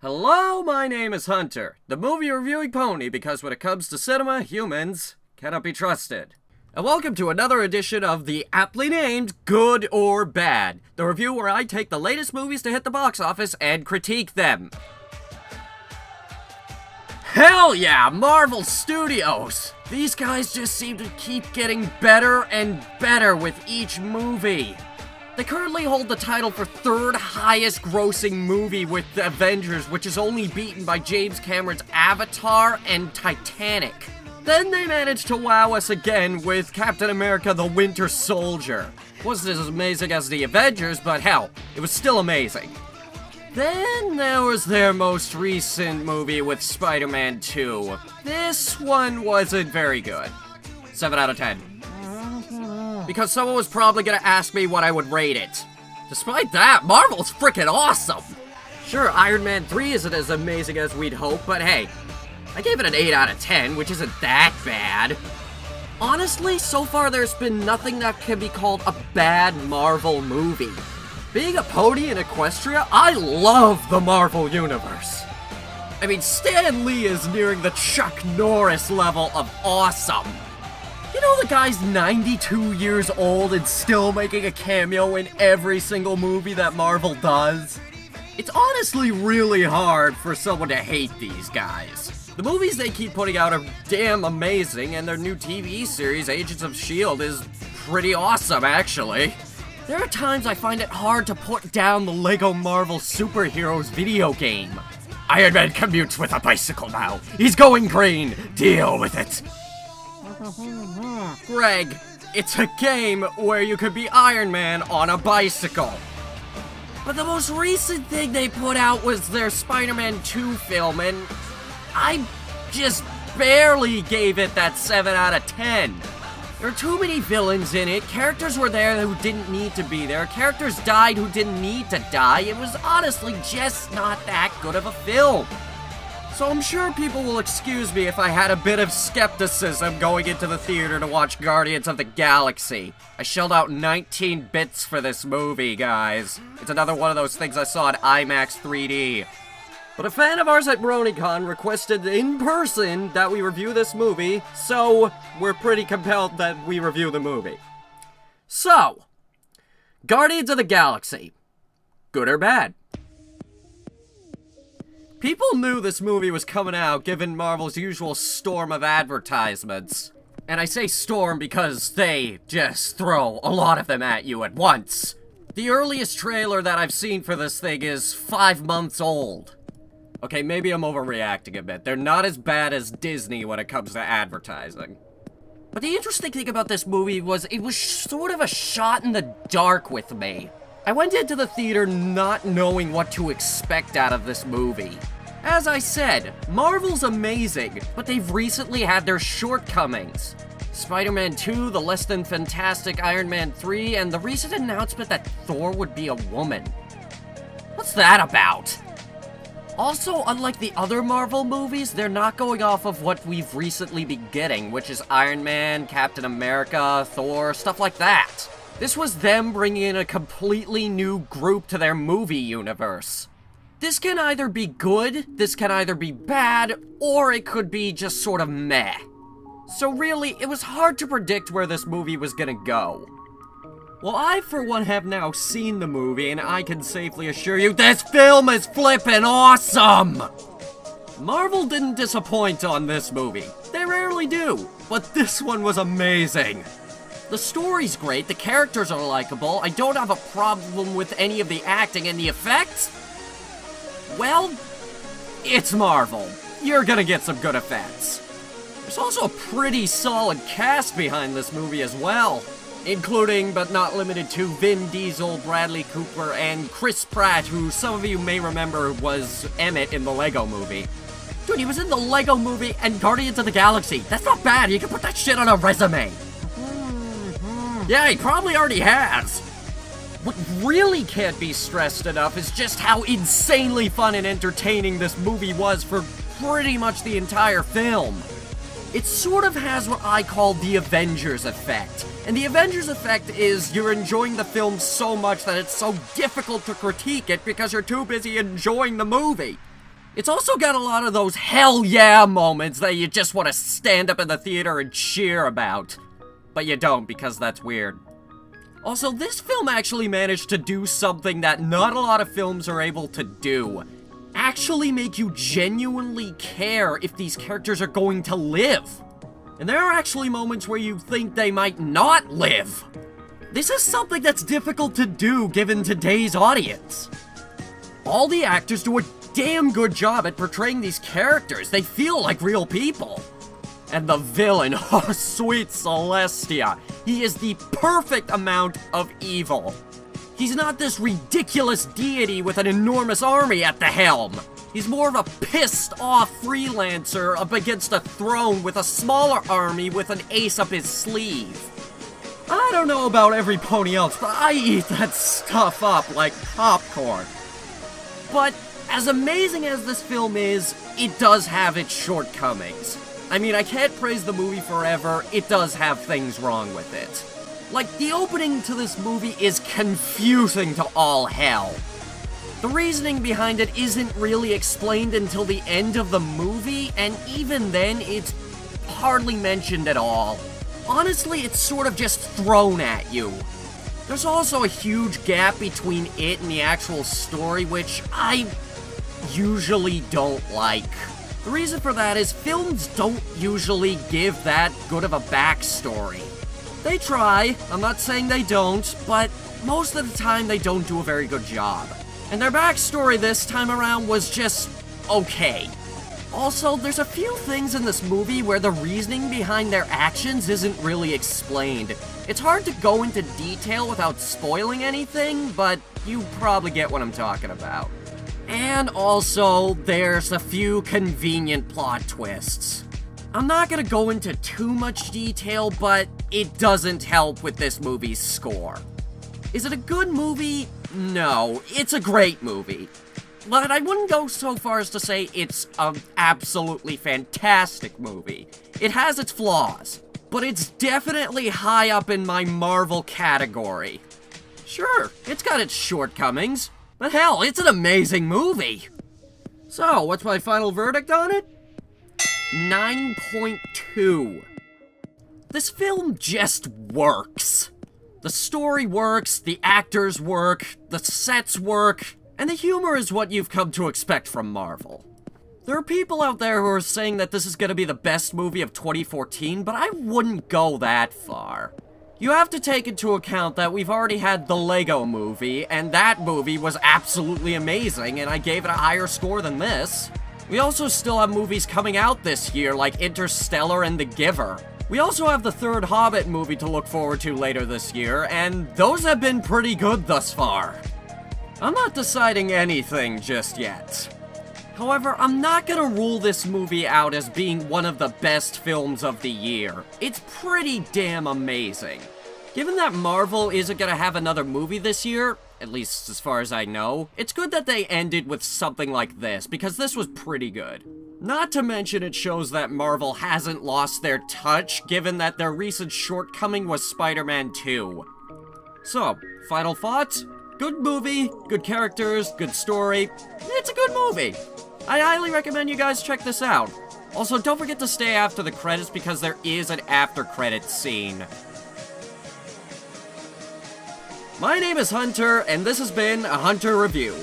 Hello, my name is Hunter, the movie reviewing pony, because when it comes to cinema, humans cannot be trusted. And welcome to another edition of the aptly named Good or Bad, the review where I take the latest movies to hit the box office and critique them. Hell yeah, Marvel Studios! These guys just seem to keep getting better and better with each movie. They currently hold the title for third highest grossing movie with the Avengers, which is only beaten by James Cameron's Avatar and Titanic. Then they managed to wow us again with Captain America: The Winter Soldier. Wasn't as amazing as the Avengers, but hell, it was still amazing. Then there was their most recent movie with Spider-Man 2. This one wasn't very good. 7 out of 10. Because someone was probably gonna ask me what I would rate it. Despite that, Marvel's freaking awesome! Sure, Iron Man 3 isn't as amazing as we'd hope, but hey, I gave it an 8 out of 10, which isn't that bad. Honestly, so far there's been nothing that can be called a bad Marvel movie. Being a pony in Equestria, I love the Marvel Universe. I mean, Stan Lee is nearing the Chuck Norris level of awesome. You know the guy's 92 years old and still making a cameo in every single movie that Marvel does? It's honestly really hard for someone to hate these guys. The movies they keep putting out are damn amazing, and their new TV series, Agents of S.H.I.E.L.D., is pretty awesome, actually. There are times I find it hard to put down the LEGO Marvel Superheroes video game. Iron Man commutes with a bicycle now. He's going green. Deal with it. Greg, it's a game where you could be Iron Man on a bicycle. But the most recent thing they put out was their Spider-Man 2 film, and I just barely gave it that 7 out of 10. There are too many villains in it, characters were there who didn't need to be there, characters died who didn't need to die. It was honestly just not that good of a film. So I'm sure people will excuse me if I had a bit of skepticism going into the theater to watch Guardians of the Galaxy. I shelled out 19 bits for this movie, guys. It's another one of those things I saw in IMAX 3D. But a fan of ours at BronyCon requested in person that we review this movie, so we're pretty compelled that we review the movie. So, Guardians of the Galaxy. Good or bad? People knew this movie was coming out given Marvel's usual storm of advertisements. And I say storm because they just throw a lot of them at you at once. The earliest trailer that I've seen for this thing is 5 months old. Okay, maybe I'm overreacting a bit. They're not as bad as Disney when it comes to advertising. But the interesting thing about this movie was it was sort of a shot in the dark with me. I went into the theater not knowing what to expect out of this movie. As I said, Marvel's amazing, but they've recently had their shortcomings. Spider-Man 2, the less than fantastic Iron Man 3, and the recent announcement that Thor would be a woman. What's that about? Also, unlike the other Marvel movies, they're not going off of what we've recently been getting, which is Iron Man, Captain America, Thor, stuff like that. This was them bringing in a completely new group to their movie universe. This can either be good, this can either be bad, or it could be just sort of meh. So really, it was hard to predict where this movie was gonna go. Well, I for one have now seen the movie, and I can safely assure you this film is flippin' awesome! Marvel didn't disappoint on this movie. They rarely do, but this one was amazing. The story's great, the characters are likable, I don't have a problem with any of the acting, and the effects? Well, it's Marvel. You're gonna get some good effects. There's also a pretty solid cast behind this movie as well, including, but not limited to, Vin Diesel, Bradley Cooper, and Chris Pratt, who some of you may remember was Emmett in the Lego Movie. Dude, he was in the Lego Movie and Guardians of the Galaxy. That's not bad, you can put that shit on a resume. Yeah, he probably already has. What really can't be stressed enough is just how insanely fun and entertaining this movie was for pretty much the entire film. It sort of has what I call the Avengers effect. And the Avengers effect is you're enjoying the film so much that it's so difficult to critique it because you're too busy enjoying the movie. It's also got a lot of those hell yeah moments that you just want to stand up in the theater and cheer about. But you don't, because that's weird. Also, this film actually managed to do something that not a lot of films are able to do. Actually make you genuinely care if these characters are going to live. And there are actually moments where you think they might not live. This is something that's difficult to do given today's audience. All the actors do a damn good job at portraying these characters. They feel like real people. And the villain, oh sweet Celestia, he is the perfect amount of evil. He's not this ridiculous deity with an enormous army at the helm. He's more of a pissed-off freelancer up against a throne with a smaller army with an ace up his sleeve. I don't know about every pony else, but I eat that stuff up like popcorn. But as amazing as this film is, it does have its shortcomings. I mean, I can't praise the movie forever, it does have things wrong with it. Like, the opening to this movie is confusing to all hell. The reasoning behind it isn't really explained until the end of the movie, and even then, it's hardly mentioned at all. Honestly, it's sort of just thrown at you. There's also a huge gap between it and the actual story, which I usually don't like. The reason for that is films don't usually give that good of a backstory. They try, I'm not saying they don't, but most of the time they don't do a very good job. And their backstory this time around was just okay. Also, there's a few things in this movie where the reasoning behind their actions isn't really explained. It's hard to go into detail without spoiling anything, but you probably get what I'm talking about. And also, there's a few convenient plot twists. I'm not gonna go into too much detail, but it doesn't help with this movie's score. Is it a good movie? No, it's a great movie. But I wouldn't go so far as to say it's an absolutely fantastic movie. It has its flaws, but it's definitely high up in my Marvel category. Sure, it's got its shortcomings, but hell, it's an amazing movie. So, what's my final verdict on it? 9.2. This film just works. The story works, the actors work, the sets work, and the humor is what you've come to expect from Marvel. There are people out there who are saying that this is gonna be the best movie of 2014, but I wouldn't go that far. You have to take into account that we've already had the Lego Movie, and that movie was absolutely amazing, and I gave it a higher score than this. We also still have movies coming out this year, like Interstellar and The Giver. We also have the third Hobbit movie to look forward to later this year, and those have been pretty good thus far. I'm not deciding anything just yet. However, I'm not gonna rule this movie out as being one of the best films of the year. It's pretty damn amazing. Given that Marvel isn't gonna have another movie this year, at least as far as I know, it's good that they ended with something like this, because this was pretty good. Not to mention it shows that Marvel hasn't lost their touch, given that their recent shortcoming was Spider-Man 2. So, final thoughts? Good movie, good characters, good story. It's a good movie. I highly recommend you guys check this out. Also, don't forget to stay after the credits because there is an after-credits scene. My name is Hunter, and this has been a Hunter Review.